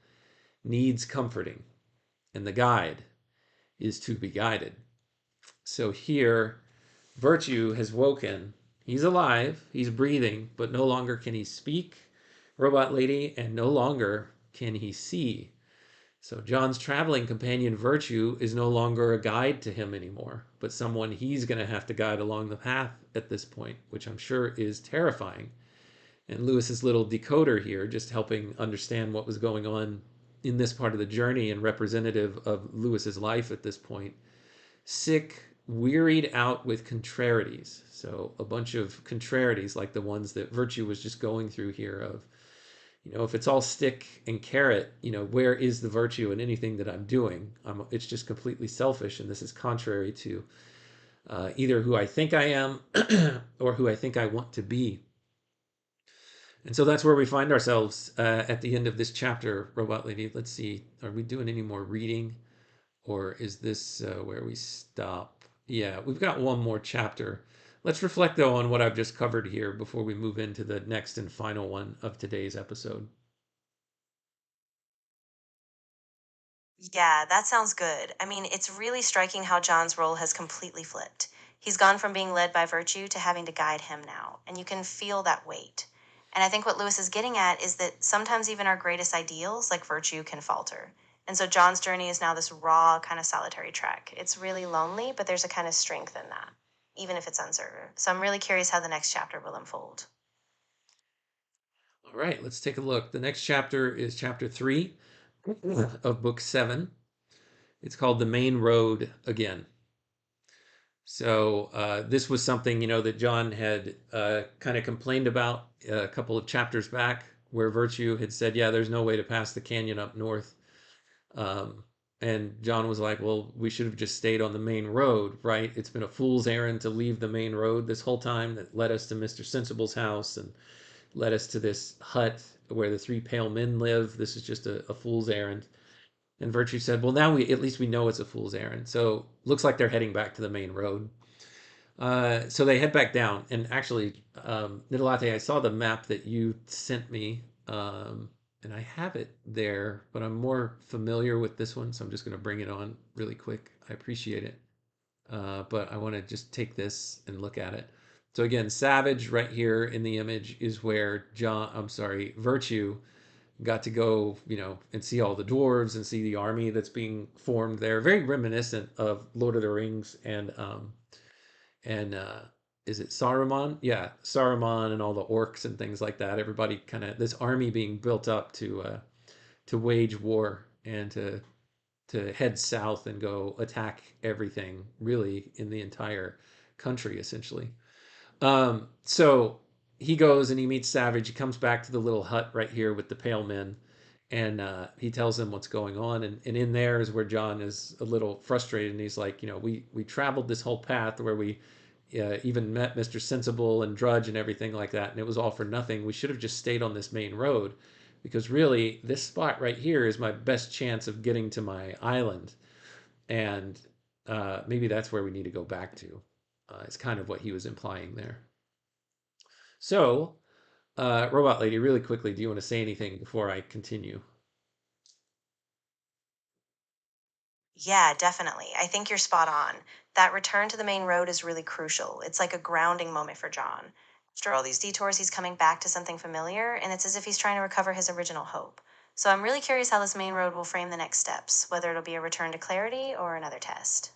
needs comforting, and the guide is to be guided. So here, Virtue has woken. He's alive, he's breathing, but no longer can he speak, Robot Lady, and no longer can he see. So John's traveling companion Virtue is no longer a guide to him anymore, but someone he's going to have to guide along the path at this point, which I'm sure is terrifying. And Lewis's little decoder here, just helping understand what was going on in this part of the journey and representative of Lewis's life at this point. Sick, wearied out with contrarieties. So a bunch of contrarieties like the ones that Virtue was just going through here of, if it's all stick and carrot, where is the virtue in anything that I'm doing? It's just completely selfish, and this is contrary to either who I think I am or who I think I want to be. And so that's where we find ourselves at the end of this chapter, Robot Lady. Let's see, are we doing any more reading? Or is this where we stop? Yeah, we've got one more chapter. Let's reflect, though, on what I've just covered here before we move into the next and final one of today's episode.
Yeah, that sounds good. I mean, it's really striking how John's role has completely flipped. He's gone from being led by Virtue to having to guide him now, and you can feel that weight. And I think what Lewis is getting at is that sometimes even our greatest ideals, like Virtue, can falter. And so John's journey is now this raw, kind of solitary trek. It's really lonely, but there's a kind of strength in that, even if it's uncertain. So I'm really curious how the next chapter will unfold.
All right, let's take a look. The next chapter is chapter 3 of book 7. It's called The Main Road Again. So this was something, that John had kind of complained about a couple of chapters back, where Virtue had said, yeah, there's no way to pass the canyon up north. And John was like, well, we should have just stayed on the main road, right? It's been a fool's errand to leave the main road this whole time that led us to Mr. Sensible's house and led us to this hut where the 3 pale men live. This is just a fool's errand. And Virtue said, well, now at least we know it's a fool's errand. So looks like they're heading back to the main road. So they head back down. And actually, Nidalate, I saw the map that you sent me, and I have it there, but I'm more familiar with this one. So I'm just going to bring it on really quick. I appreciate it. But I want to just take this and look at it. So again, Savage right here in the image is where Virtue got to go, and see all the dwarves and see the army that's being formed there. Very reminiscent of Lord of the Rings and is it Saruman? Yeah, Saruman and all the orcs and things like that. Everybody kind of this army being built up to wage war and to head south and go attack everything really in the entire country essentially. So he goes and he meets Savage. He comes back to the little hut right here with the pale men, and he tells them what's going on. And in there is where John is a little frustrated, and he's like, we traveled this whole path where we even met Mr. Sensible and Drudge and everything like that, and it was all for nothing. We should have just stayed on this main road, because really this spot right here is my best chance of getting to my island, and maybe that's where we need to go back to. It's kind of what he was implying there. So, Robot Lady, really quickly, do you want to say anything before I continue?
Yeah, definitely. I think you're spot on. That return to the main road is really crucial. It's like a grounding moment for John. After all these detours, he's coming back to something familiar, and it's as if he's trying to recover his original hope. So I'm really curious how this main road will frame the next steps, whether it'll be a return to clarity or another test.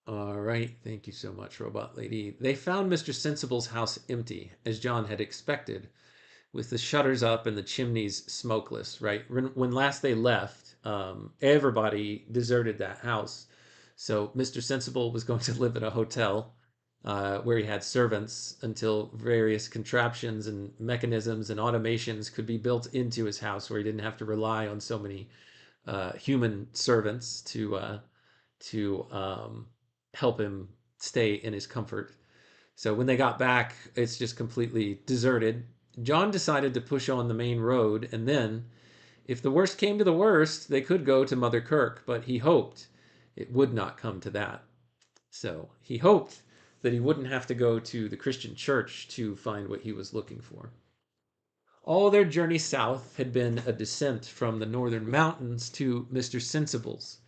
All right, thank you so much, Robot Lady. They found Mr. Sensible's house empty, as John had expected, with the shutters up and the chimneys smokeless, right? When last they left, everybody deserted that house. So Mr. Sensible was going to live at a hotel where he had servants until various contraptions and mechanisms and automations could be built into his house, where he didn't have to rely on so many human servants to help him stay in his comfort. So when they got back, it's just completely deserted. John decided to push on the main road, and then, if the worst came to the worst, they could go to Mother Kirk, but he hoped it would not come to that. So he hoped that he wouldn't have to go to the Christian church to find what he was looking for. All their journey south had been a descent from the northern mountains to Mr. Sensible's,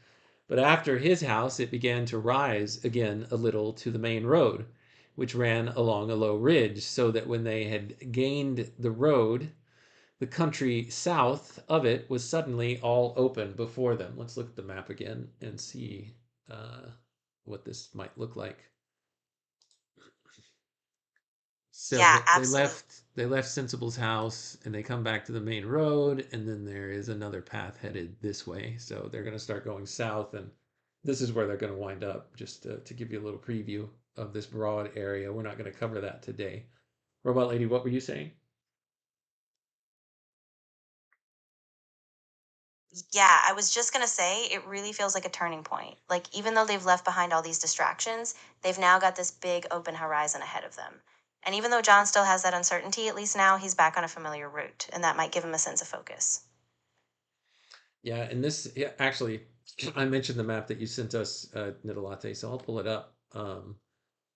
but after his house it began to rise again a little to the main road, which ran along a low ridge, so that when they had gained the road, the country south of it was suddenly all open before them. Let's look at the map again and see what this might look like. So
Yeah,
they
absolutely.
left Sensible's house and they come back to the main road, and then there is another path headed this way. So they're going to start going south, and this is where they're going to wind up. Just to give you a little preview of this broad area, we're not going to cover that today. Robot Lady, what were you saying?
Yeah, I was just gonna say it really feels like a turning point. Like, even though they've left behind all these distractions, they've now got this big open horizon ahead of them. And even though John still has that uncertainty, at least now he's back on a familiar route, and that might give him a sense of focus.
Yeah, and this, yeah, actually, I mentioned the map that you sent us, Nidalate, so I'll pull it up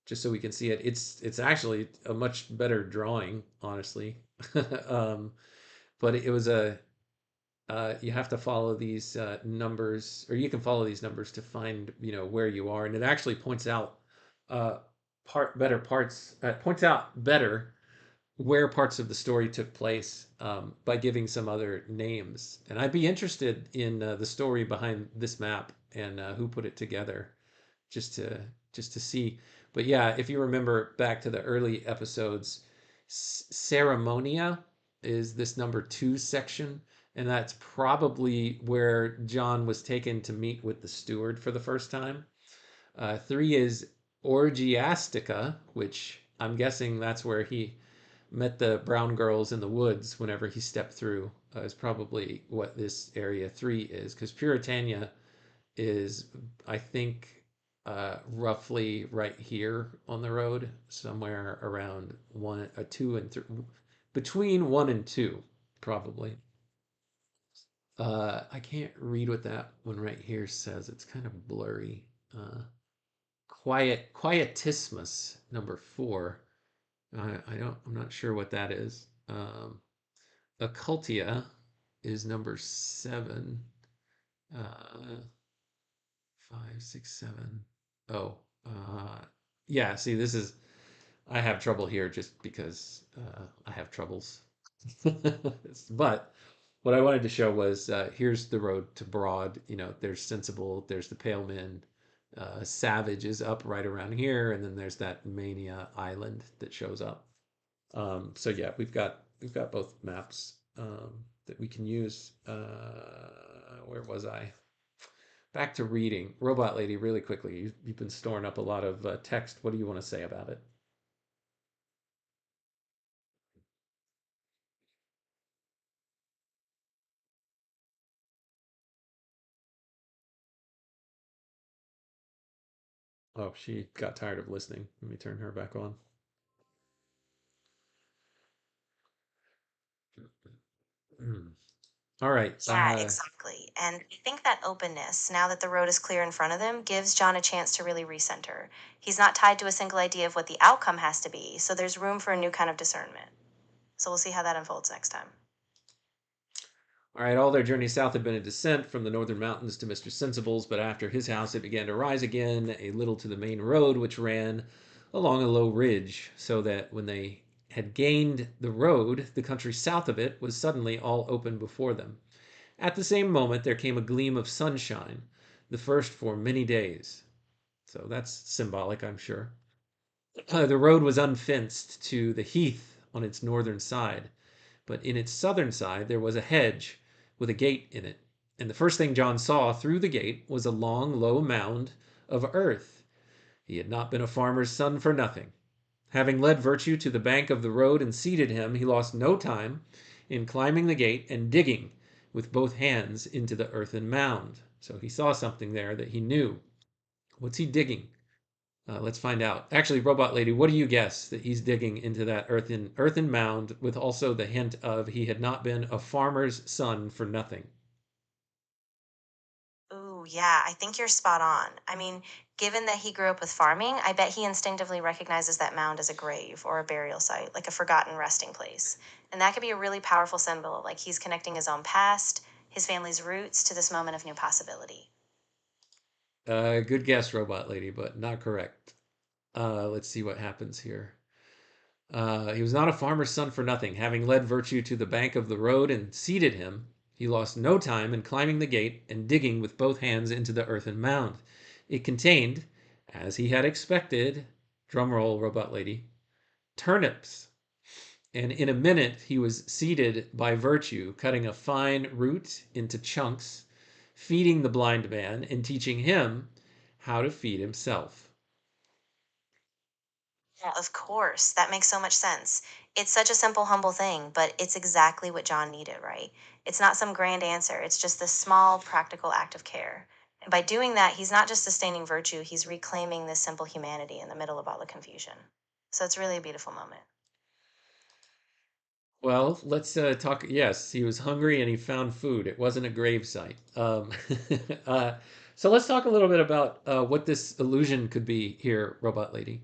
just so we can see it. It's actually a much better drawing, honestly. um, but it was a you have to follow these numbers, or you can follow these numbers to find where you are, and it actually points out uh, points out better where parts of the story took place by giving some other names. And I'd be interested in the story behind this map and who put it together, just to just to see. But yeah, if you remember back to the early episodes, Ceremonia is this number 2 section, and that's probably where John was taken to meet with the steward for the first time. 3 is Orgiastica, which I'm guessing that's where he met the brown girls in the woods whenever he stepped through, is probably what this area 3 is, because Puritania is, I think, roughly right here on the road, somewhere around 2 and 3, between 1 and 2, probably. I can't read what that one right here says. It's kind of blurry. Quietismus, number 4. I'm not sure what that is. Occultia is number 7. Uh, 5, 6, 7. Oh, yeah. See, I have trouble here just because I have troubles. But what I wanted to show was here's the road to Broad. There's Sensible, there's the Pale Men. Savage is up right around here, and then there's that Mania Island that shows up. So yeah, we've got both maps that we can use. Where was I? Back to reading. Robot Lady, really quickly. You've been storing up a lot of text. What do you want to say about it? Oh, she got tired of listening. Let me turn her back on. All right.
Yeah, exactly. And I think that openness, now that the road is clear in front of them, gives John a chance to really recenter. He's not tied to a single idea of what the outcome has to be, so there's room for a new kind of discernment. So we'll see how that unfolds next time.
All right, all their journey south had been a descent from the northern mountains to Mr. Sensible's, but after his house it began to rise again a little to the main road, which ran along a low ridge, so that when they had gained the road, the country south of it was suddenly all open before them. At the same moment there came a gleam of sunshine, the first for many days. So that's symbolic, I'm sure. The road was unfenced to the heath on its northern side, but in its southern side there was a hedge with a gate in it. And the first thing John saw through the gate was a long, low mound of earth. He had not been a farmer's son for nothing. Having led Virtue to the bank of the road and seated him, he lost no time in climbing the gate and digging with both hands into the earthen mound. So he saw something there that he knew. What's he digging? Let's find out. Actually, Robot Lady, what do you guess that he's digging into that earthen mound with also the hint of he had not been a farmer's son for nothing?
Ooh, yeah, I think you're spot on. I mean, given that he grew up with farming, I bet he instinctively recognizes that mound as a grave or a burial site, like a forgotten resting place. And that could be a really powerful symbol, like he's connecting his own past, his family's roots, to this moment of new possibility.
Good guess, Robot Lady, but not correct. Let's see what happens here. He was not a farmer's son for nothing. Having led Virtue to the bank of the road and seated him, he lost no time in climbing the gate and digging with both hands into the earthen mound. It contained, as he had expected, drumroll, Robot Lady, turnips. And in a minute he was seated by Virtue, cutting a fine root into chunks, feeding the blind man, and teaching him how to feed himself.
Yeah, of course. That makes so much sense. It's such a simple, humble thing, but it's exactly what John needed, right? It's not some grand answer, it's just this small, practical act of care. And by doing that, he's not just sustaining virtue, he's reclaiming this simple humanity in the middle of all the confusion. So it's really a beautiful moment.
Well, let's talk. Yes, he was hungry and he found food. It wasn't a gravesite. Uh, so let's talk a little bit about what this illusion could be here, Robot Lady.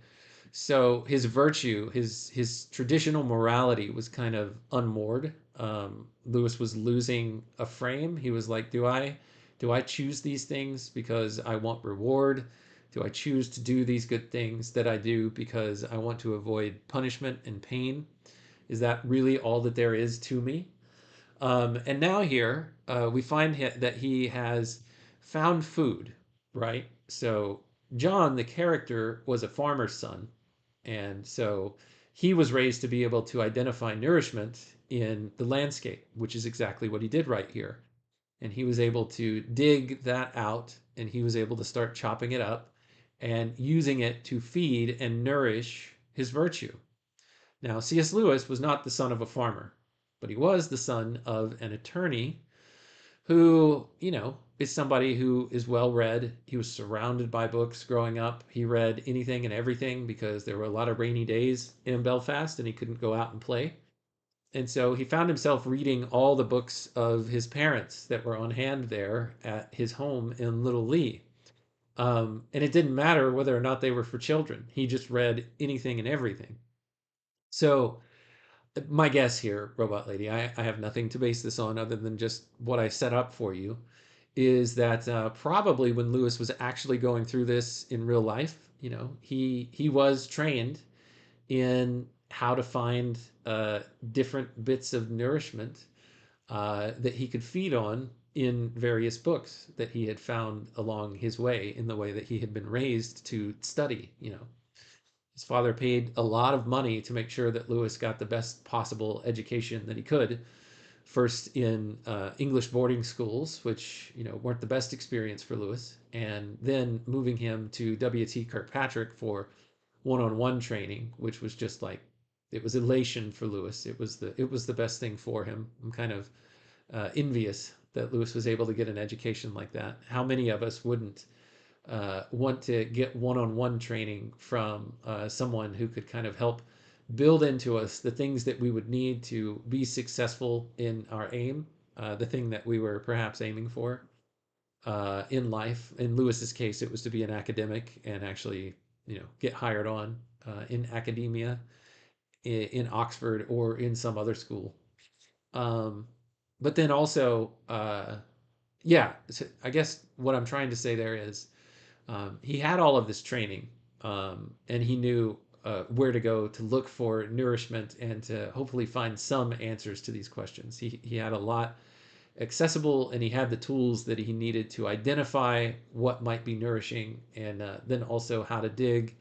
So his virtue, his traditional morality was kind of unmoored. Lewis was losing a frame. He was like, do I choose these things because I want reward? Do I choose to do these good things that I do because I want to avoid punishment and pain? Is that really all that there is to me? And now here we find that he has found food, right? So John, the character, was a farmer's son, and so he was raised to be able to identify nourishment in the landscape, which is exactly what he did right here. And he was able to dig that out, and he was able to start chopping it up and using it to feed and nourish his virtue. Now, C.S. Lewis was not the son of a farmer, but he was the son of an attorney who, is somebody who is well read. He was surrounded by books growing up. He read anything and everything because there were a lot of rainy days in Belfast and he couldn't go out and play. And so he found himself reading all the books of his parents that were on hand there at his home in Little Lee. And it didn't matter whether or not they were for children. He just read anything and everything. So my guess here, Robot Lady, I have nothing to base this on other than just what I set up for you, is that probably when Lewis was actually going through this in real life, he was trained in how to find different bits of nourishment that he could feed on in various books that he had found along his way in the way that he had been raised to study. His father paid a lot of money to make sure that Lewis got the best possible education that he could. First in English boarding schools, which weren't the best experience for Lewis, and then moving him to W.T. Kirkpatrick for one-on-one training, which was just like it was elation for Lewis. It was the best thing for him. I'm kind of envious that Lewis was able to get an education like that. How many of us wouldn't want to get one-on-one training from someone who could kind of help build into us the things that we would need to be successful in our aim, the thing that we were perhaps aiming for in life. In Lewis's case, it was to be an academic and actually, get hired on in academia in Oxford or in some other school. But then also, yeah, so I guess what I'm trying to say there is he had all of this training, and he knew where to go to look for nourishment and to hopefully find some answers to these questions. He had a lot accessible, and he had the tools that he needed to identify what might be nourishing, and then also how to dig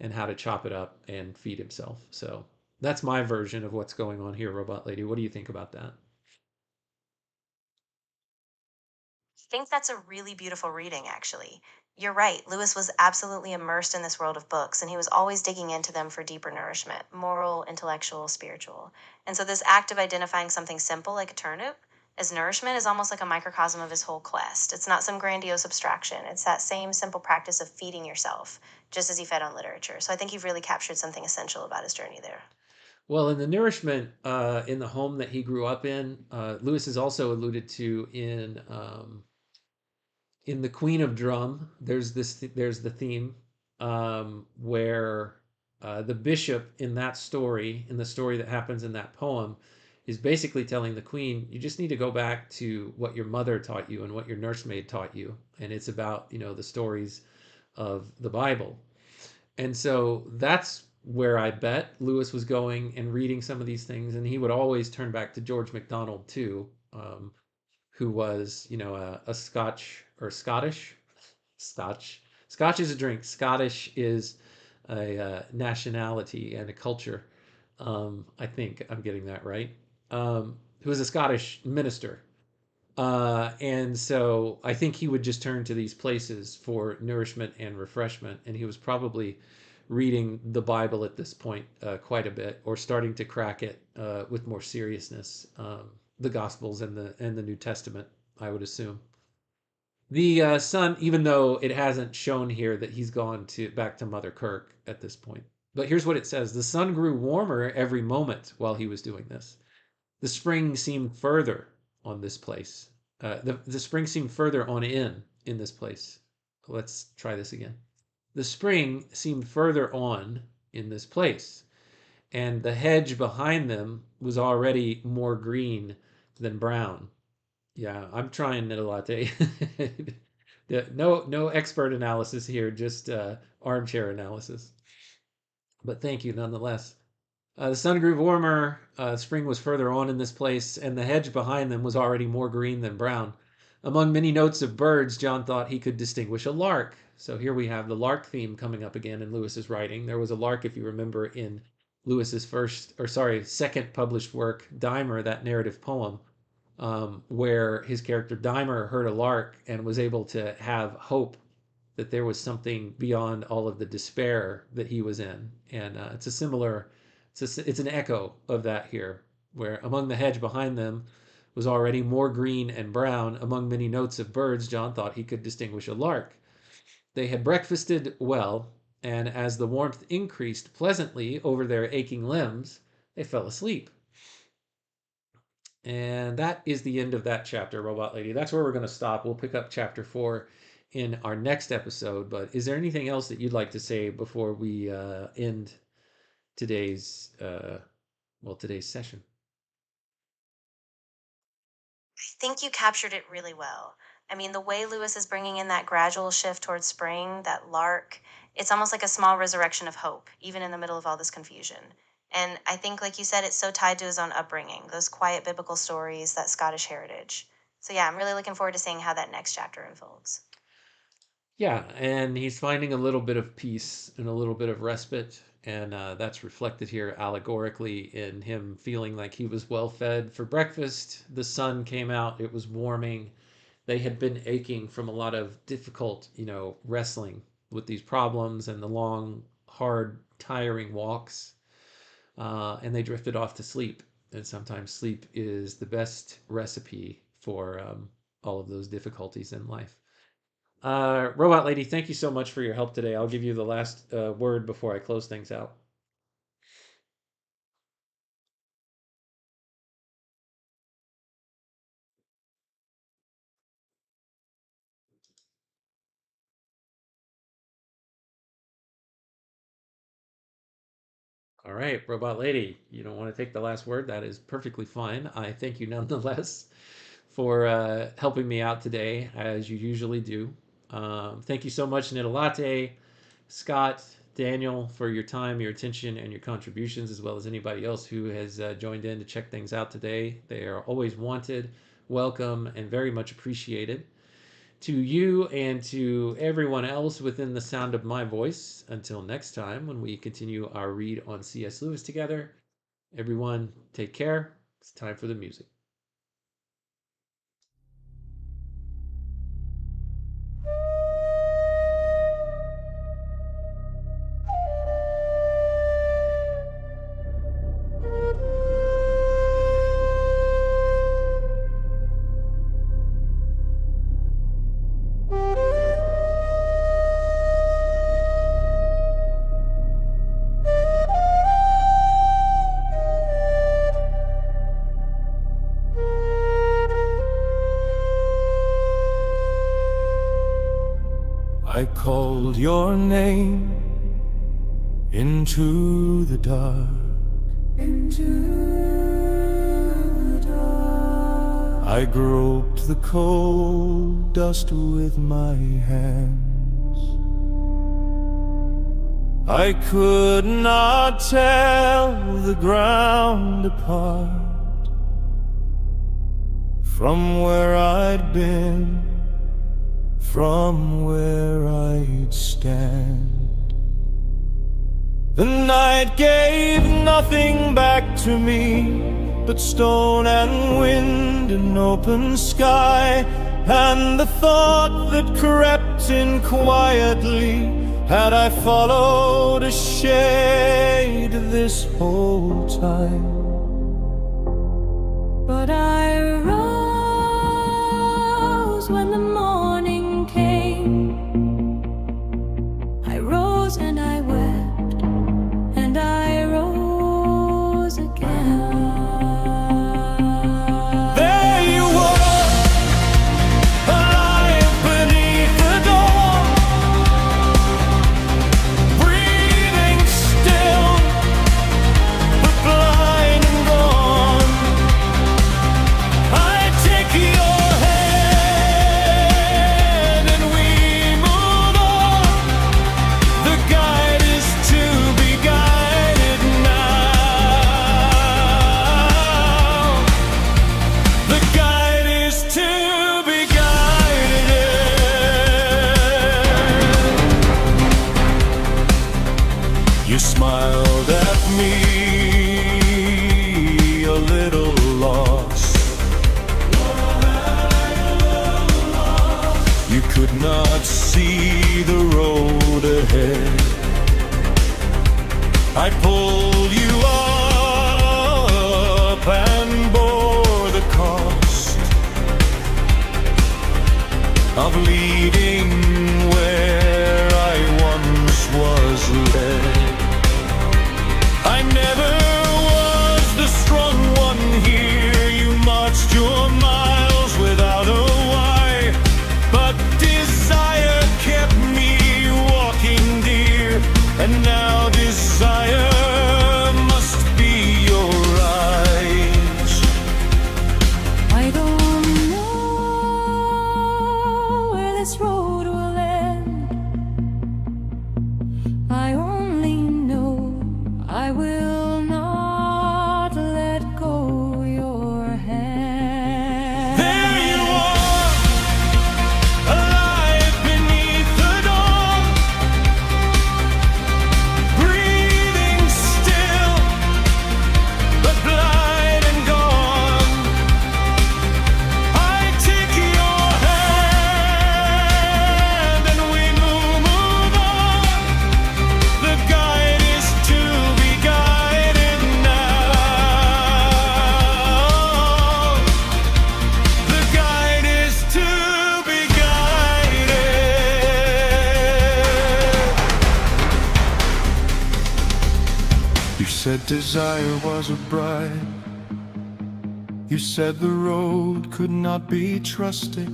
and how to chop it up and feed himself. So that's my version of what's going on here, Robot Lady. What do you think about that?
I think that's a really beautiful reading, actually. You're right. Lewis was absolutely immersed in this world of books, and he was always digging into them for deeper nourishment, moral, intellectual, spiritual. And so, this act of identifying something simple like a turnip as nourishment is almost like a microcosm of his whole quest. It's not some grandiose abstraction, it's that same simple practice of feeding yourself, just as he fed on literature. So, I think you've really captured something essential about his journey there.
Well, in the nourishment in the home that he grew up in, Lewis is also alluded to in the Queen of Drum. There's the theme where the bishop in that story, in the story that happens in that poem, is basically telling the queen, you just need to go back to what your mother taught you and what your nursemaid taught you, and it's about the stories of the Bible. And so that's where I bet Lewis was going and reading some of these things, and he would always turn back to George MacDonald too, who was, a Scotch or Scottish. Scotch is a drink. Scottish is a nationality and a culture. I think I'm getting that right. Who was a Scottish minister. And so I think he would just turn to these places for nourishment and refreshment. And he was probably reading the Bible at this point quite a bit, or starting to crack it with more seriousness. The Gospels and the New Testament, I would assume. The son, even though it hasn't shown here that he's gone to back to Mother Kirk at this point. But here's what it says: the sun grew warmer every moment while he was doing this. The spring seemed further on this place. The spring seemed further on in this place. Let's try this again. The spring seemed further on in this place, and the hedge behind them was already more green than brown. Yeah, I'm trying it a latte. No expert analysis here, just armchair analysis. But thank you nonetheless. The sun grew warmer, spring was further on in this place, and the hedge behind them was already more green than brown. Among many notes of birds, John thought he could distinguish a lark. So here we have the lark theme coming up again in Lewis's writing. There was a lark, if you remember, in Lewis's second published work, Dimer, that narrative poem, where his character Dimer heard a lark and was able to have hope that there was something beyond all of the despair that he was in. And it's a similar, it's an echo of that here, where among the hedge behind them was already more green and brown. Among many notes of birds, John thought he could distinguish a lark. They had breakfasted well, and as the warmth increased pleasantly over their aching limbs, they fell asleep. And that is the end of that chapter, Robot Lady. That's where we're going to stop. We'll pick up chapter 4 in our next episode. But is there anything else that you'd like to say before we end today's today's session?
I think you captured it really well. I mean, the way Lewis is bringing in that gradual shift towards spring, that lark, it's almost like a small resurrection of hope, even in the middle of all this confusion. And I think, like you said, it's so tied to his own upbringing, those quiet biblical stories, that Scottish heritage. So, yeah, I'm really looking forward to seeing how that next chapter unfolds.
Yeah, and he's finding a little bit of peace and a little bit of respite And that's reflected here allegorically in him feeling like he was well fed for breakfast. The sun came out, it was warming. They had been aching from a lot of difficult, wrestling with these problems and the long, hard, tiring walks. And they drifted off to sleep. And sometimes sleep is the best recipe for all of those difficulties in life. Robot Lady, thank you so much for your help today. I'll give you the last word before I close things out. All right, Robot Lady, you don't want to take the last word? That is perfectly fine. I thank you nonetheless for helping me out today, as you usually do. Thank you so much, Nita Latte, Scott, Daniel, for your time, your attention, and your contributions, as well as anybody else who has joined in to check things out today. They are always wanted, welcome, and very much appreciated. To you and to everyone else within the sound of my voice, until next time when we continue our read on C.S. Lewis together, everyone take care. It's time for the music.
I called your name into the dark. I groped the cold dust with my hands. I could not tell the ground apart from where I'd been, from where I'd stand. The night gave nothing back to me but stone and wind and open sky, and the thought that crept in quietly, had I followed a shade this whole time.
But I rose when the morning came. I rose and I wept, and I rose again.
There you were, alive beneath the dawn, breathing still, but blind and gone. I take your hand and we move on. The guide is to be guided now. The guide is to be guided. You smiled at me, a little lost. You could not see the road ahead. I pulled you up and bore the cost of leading where I once was led. I never was the strong one here. You marched your miles without a why, but desire kept me walking dear, and now desire must be your eyes.
I don't know where this road will end. I only know I will not let go your hand.
There you are, alive beneath the dawn, breathing said desire was a bribe. You said the road could not be trusted.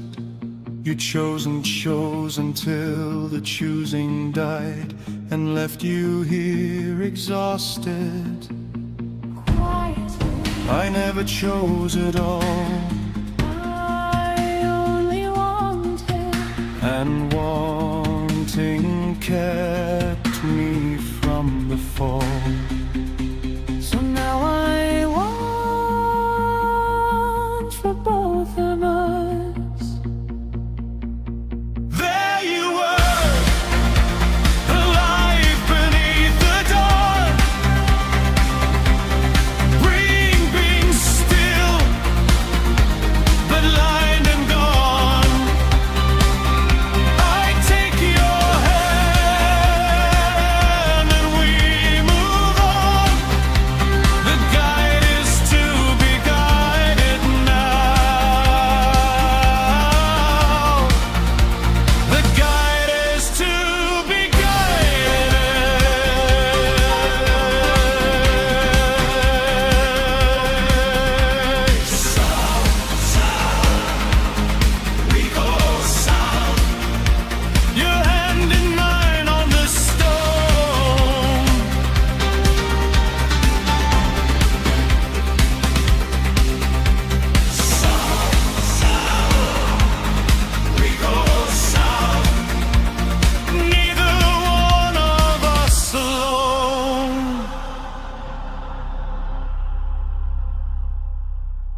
You chose and chose until the choosing died, and left you here exhausted.
Quietly,
I never chose at all,
I only wanted.
and wanting kept me from the fall.